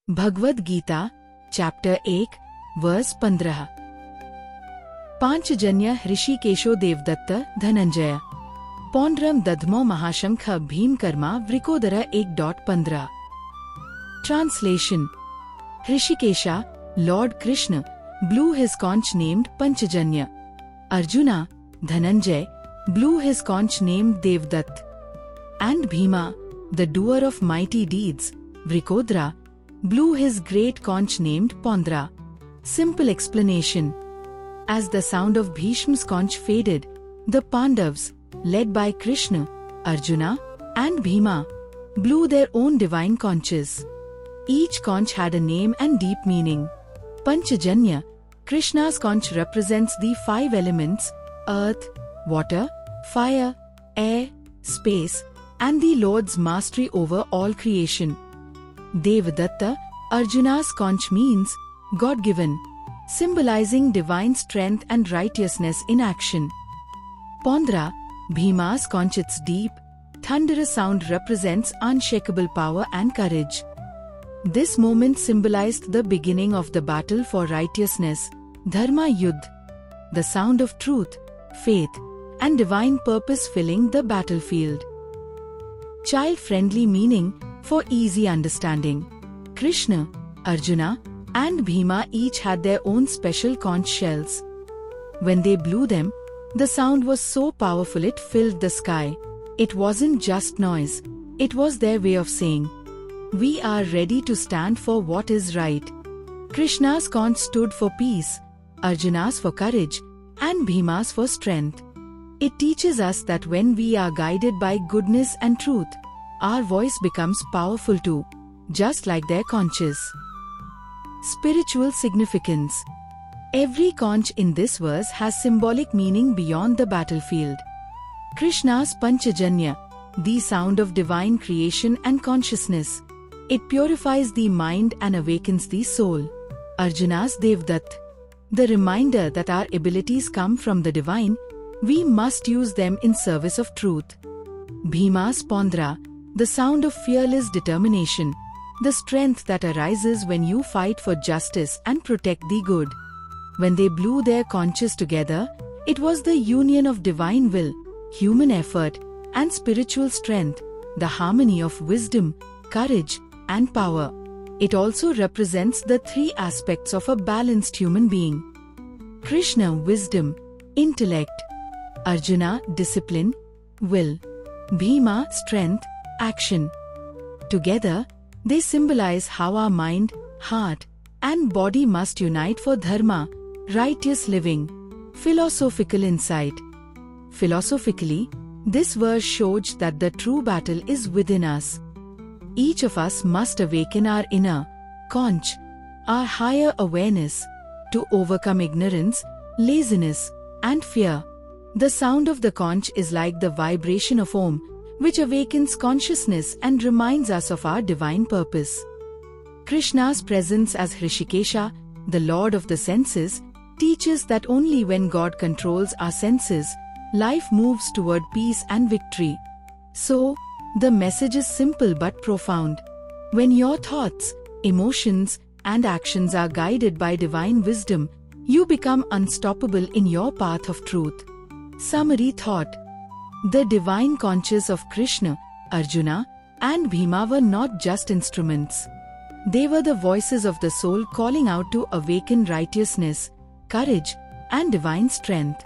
Bhagavad Gita, Chapter 1, Verse 15. Panchajanya Hrishikesho Devadatta Dhananjaya. Paundram dadhmau maha-shankham Bhima-karma Vrikodarah 1.15. Translation. Hrishikesha, Lord Krishna, blew his conch named Panchajanya. Arjuna, Dhananjaya, blew his conch named Devadatta. And Bhima, the doer of mighty deeds, Vrikodara, blew his great conch named Paundra. Simple explanation. As the sound of Bhishma's conch faded, the Pandavas, led by Krishna, Arjuna, and Bhima, blew their own divine conches. Each conch had a name and deep meaning. Panchajanya, Krishna's conch represents the 5 elements: earth, water, fire, air, space, and the Lord's mastery over all creation. Devadatta, Arjuna's conch, means God-given, symbolizing divine strength and righteousness in action. Paundra, Bhima's conch, its deep, thunderous sound represents unshakable power and courage. This moment symbolized the beginning of the battle for righteousness, Dharma Yuddh, the sound of truth, faith, and divine purpose filling the battlefield. Child-friendly meaning for easy understanding. Krishna, Arjuna, and Bhima each had their own special conch shells. When they blew them, the sound was so powerful it filled the sky. It wasn't just noise, it was their way of saying, "We are ready to stand for what is right." Krishna's conch stood for peace, Arjuna's for courage, and Bhima's for strength. It teaches us that when we are guided by goodness and truth, our voice becomes powerful too, just like their conches. Spiritual significance. Every conch in this verse has symbolic meaning beyond the battlefield. Krishna's Panchajanya, the sound of divine creation and consciousness. It purifies the mind and awakens the soul. Arjuna's Devadatta, the reminder that our abilities come from the divine, we must use them in service of truth. Bhima's Paundra, the sound of fearless determination, the strength that arises when you fight for justice and protect the good. When they blew their conches together, it was the union of divine will, human effort, and spiritual strength, the harmony of wisdom, courage, and power. It also represents the 3 aspects of a balanced human being. Krishna, wisdom, intellect; Arjuna, discipline, will; Bhima, strength, action. Together, they symbolize how our mind, heart, and body must unite for dharma, righteous living. Philosophical insight. Philosophically, this verse shows that the true battle is within us. Each of us must awaken our inner conch, our higher awareness, to overcome ignorance, laziness, and fear. The sound of the conch is like the vibration of Om, which awakens consciousness and reminds us of our divine purpose. Krishna's presence as Hrishikesha, the Lord of the senses, teaches that only when God controls our senses, life moves toward peace and victory. So, the message is simple but profound. When your thoughts, emotions, and actions are guided by divine wisdom, you become unstoppable in your path of truth. Summary thought. The divine conches of Krishna, Arjuna, and Bhima were not just instruments. They were the voices of the soul calling out to awaken righteousness, courage, and divine strength.